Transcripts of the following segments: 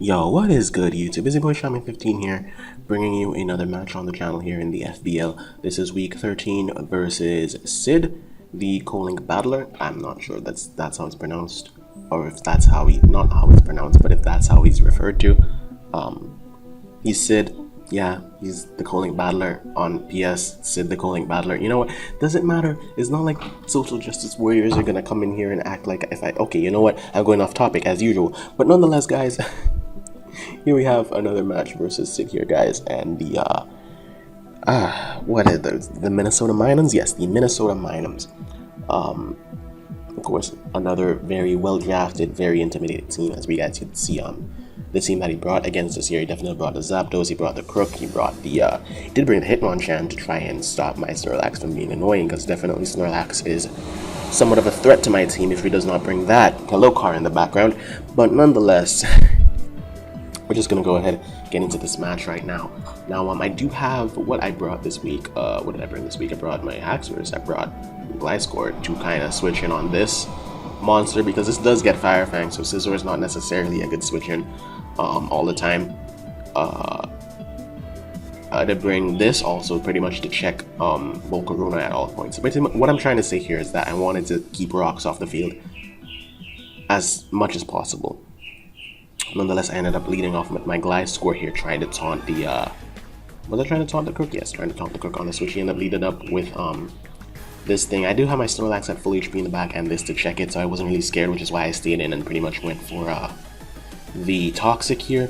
Yo, what is good, YouTube? Busy Boy Shaman15 here, bringing you another match on the channel here in the FBL. This is week 13 versus Sid, the Colink Battler. I'm not sure that's how it's pronounced, or if that's how not how it's pronounced, but if that's how he's referred to. He's Sid. Yeah, he's the Colink Battler on PS. Sid the Colink Battler. You know what? Doesn't matter. It's not like social justice warriors are gonna come in here and act like okay, you know what? I'm going off topic as usual. But nonetheless, guys. Here we have another match versus Sid here, guys, and the what are those? The Minnesota Minums? Yes, the Minnesota Minums. Of course, another very well drafted, very intimidating team, as we guys could see. The team that he brought against this year, he definitely brought the Zapdos, he brought the Crook, he brought the he did bring the Hitmonchan to try and stop my Snorlax from being annoying, because definitely Snorlax is somewhat of a threat to my team if he does not bring that Hello Car in the background. But nonetheless. We're just gonna go ahead and get into this match right now. Now, I do have what I brought this week. What did I bring this week? I brought my Haxorus. I brought Gliscor to kind of switch in on this monster, because this does get Fire Fang, so Scizor is not necessarily a good switch in all the time. To bring this also pretty much to check Volcarona at all points. So basically, what I'm trying to say here is that I wanted to keep rocks off the field as much as possible. Nonetheless, I ended up leading off with my Gliscor here, trying to taunt the, was I trying to taunt the Crook? Yes, trying to taunt the Crook on the switch. He ended up leading up with, this thing. I do have my Snorlax at full HP in the back and this to check it, so I wasn't really scared, which is why I stayed in and pretty much went for, the Toxic here,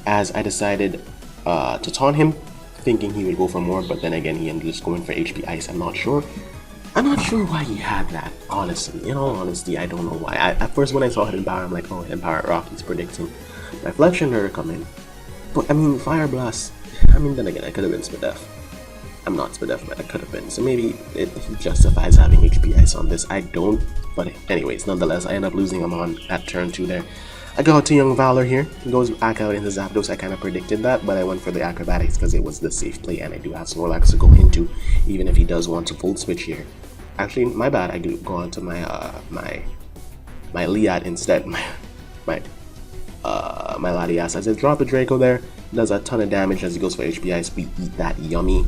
as I decided, to taunt him, thinking he would go for more, but then again, he ended up just going for HP Ice. I'm not sure why he had that, honestly. In all honesty, I don't know why. At first, when I saw Hidden Power, I'm like, oh, Hidden Power Rock, he's predicting my Fletchinder come in. But, I mean, Fire Blast, I mean, then again, I could have been Spadef. I'm not Spadef, but I could have been. So maybe it justifies having HP Ice on this. I don't, but anyways, nonetheless, I end up losing him on at turn 2 there. I go to Young Valor here. He goes back out into Zapdos. I kind of predicted that, but I went for the Acrobatics because it was the safe play, and I do have Snorlax to go into, even if he does want to full switch here. Actually, my bad. I do go on to my my Liat instead. My Latias. I said drop a Draco there. Does a ton of damage as he goes for HP Ice. We eat that yummy.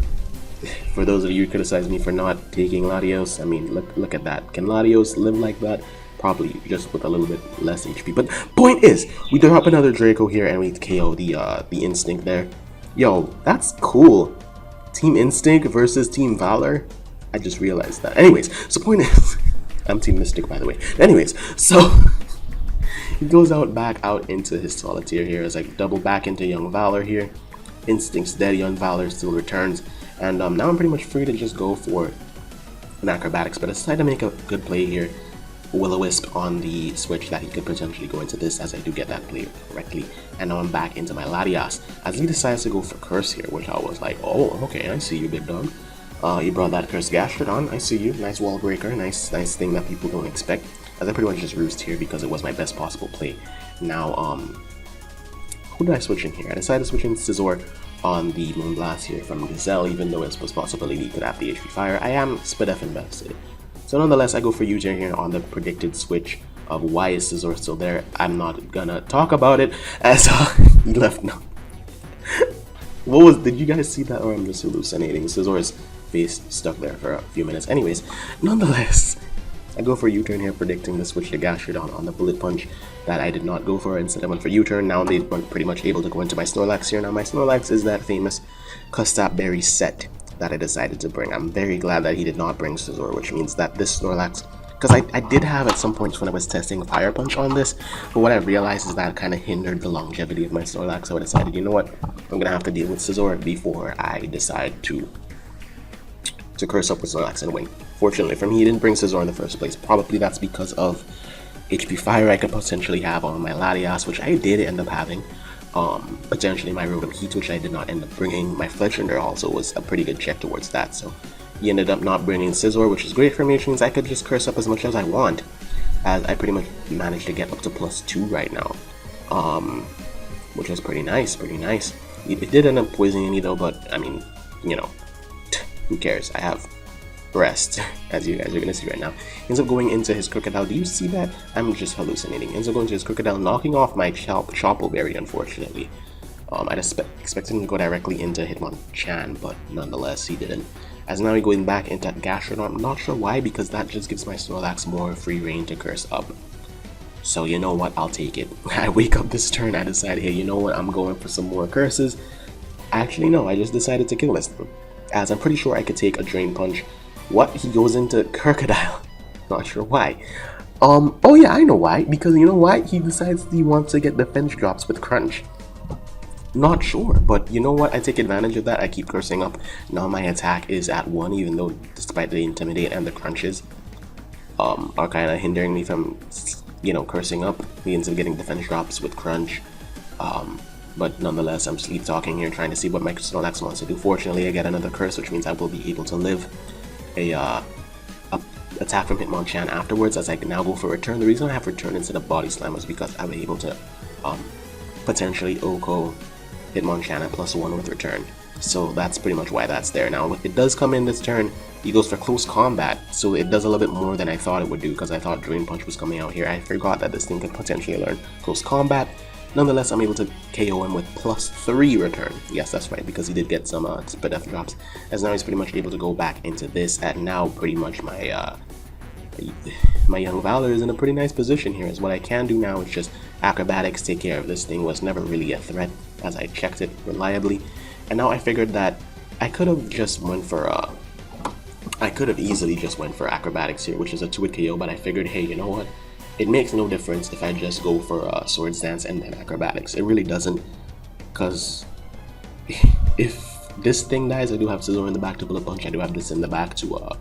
For those of you who criticize me for not taking Latios, I mean, look at that. Can Latios live like that? Probably, just with a little bit less HP. But point is, we drop another Draco here and we KO the Instinct there. Yo, that's cool. Team Instinct versus Team Valor. I just realized that. Anyways, so point is, I'm Team Mystic, by the way. Anyways, so he goes back out into his Solitaire here as I double back into Young Valor here. Instinct's dead, Young Valor still returns, and now I'm pretty much free to just go for an Acrobatics, but I decided to make a good play here. Will-O-Wisp on the switch that he could potentially go into this, as I do get that play correctly, and now I'm back into my Latias as he decides to go for Curse here, which I was like, oh, okay, I see you, big dog. You brought that Curse Gastrodon, I see you. Nice wall breaker, nice thing that people don't expect. As I pretty much just roost here because it was my best possible play. Now, who did I switch in here? I decided to switch in Scizor on the Moonblast here from Gazelle, even though it was possibly he could have the HP Fire. I am Spadef invested. So nonetheless, I go for Uter here on the predicted switch of why is Scizor still there. I'm not gonna talk about it as he left now. Did you guys see that, or I'm just hallucinating? Scizor's face stuck there for a few minutes. Anyways, nonetheless, I go for U-turn here, predicting the switch to Gastrodon on the Bullet Punch that I did not go for. Instead, I went for U-turn. Now they were pretty much able to go into my Snorlax here. Now my Snorlax is that famous Custap Berry set that I decided to bring. I'm very glad that he did not bring Scizor, which means that this Snorlax, because I did have at some points when I was testing Fire Punch on this, but what I realized is that it kind of hindered the longevity of my Snorlax, so I decided, you know what, I'm gonna have to deal with Scizor before I decide to curse up with Snorlax and win. Fortunately for me, he didn't bring Scizor in the first place. Probably that's because of HP Fire I could potentially have on my Latias, which I did end up having. Potentially my Rotom Heat, which I did not end up bringing. My Fletchinder also was a pretty good check towards that, so he ended up not bringing Scizor, which is great for me, which means I could just curse up as much as I want, as I pretty much managed to get up to +2 right now, which is pretty nice, It did end up poisoning me though, but I mean, you know, who cares? I have rest, as you guys are gonna see right now. Ends up going into his crocodile. Do you see that? I'm just hallucinating. Ends up going to his crocodile, knocking off my Choppleberry, unfortunately. I'd expected him to go directly into Hitmonchan, but nonetheless, he didn't. As now we're going back into Gastrodon. I'm not sure why, because that just gives my Snorlax more free reign to curse up. So you know what, I'll take it. I wake up this turn, I decide, hey, you know what, I'm going for some more curses. Actually, no, I just decided to kill this thing, as I'm pretty sure I could take a Drain Punch. What? He goes into Crocodile. Not sure why. Oh yeah, I know why. Because you know why? He decides he wants to get defense drops with Crunch. Not sure, but you know what? I take advantage of that. I keep cursing up. Now my attack is at 1, even though despite the Intimidate and the Crunches are kind of hindering me from, you know, cursing up. He ends up getting defense drops with Crunch. But nonetheless, I'm sleep talking here, trying to see what my Snorlax wants to do. Fortunately, I get another curse, which means I will be able to live a attack from Hitmonchan afterwards, as I can now go for return. The reason I have return instead of Body Slam is because I was able to potentially Oko Hitmonchan at +1 with return. So that's pretty much why that's there. Now, it does come in this turn. He goes for Close Combat, so it does a little bit more than I thought it would do, because I thought Drain Punch was coming out here. I forgot that this thing could potentially learn Close Combat. Nonetheless, I'm able to KO him with +3 return. Yes, that's right, because he did get some Spadef drops. As now he's pretty much able to go back into this, and now pretty much my Young Valor is in a pretty nice position here, as what I can do now is just Acrobatics, take care of this thing. Was never really a threat, as I checked it reliably. And now I figured that I could have just went for I could have easily just went for Acrobatics here, which is a 2-hit KO, but I figured, hey, you know what? It makes no difference if I just go for Swords Dance and then Acrobatics. It really doesn't, because if this thing dies, I do have Scizor in the back to Bullet Punch. I do have this in the back to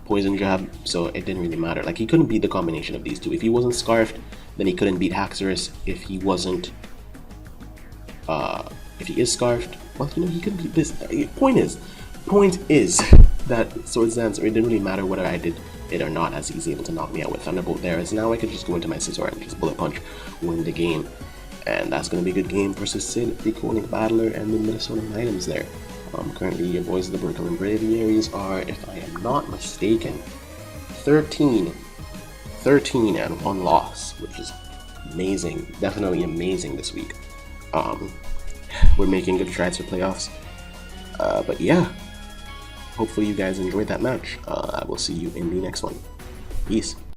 Poison Jab, so it didn't really matter. Like, he couldn't beat the combination of these two. If he wasn't Scarfed, then he couldn't beat Haxorus. If he wasn't, if he is Scarfed, well, you know, he could beat this. Point is that Swords Dance, it didn't really matter whether I did it or not, as he's able to knock me out with Thunderbolt there. As now I could just go into my Scizor and just Bullet Punch, win the game. And that's going to be a good game versus Sid, the Cooling Battler, and the Minnesota Minums there. Currently, your boys, the Brooklyn Braviaries, are, if I am not mistaken, 13 and 1 loss, which is amazing, definitely amazing this week. We're making good strides for playoffs. But yeah, hopefully you guys enjoyed that match. I will see you in the next one. Peace.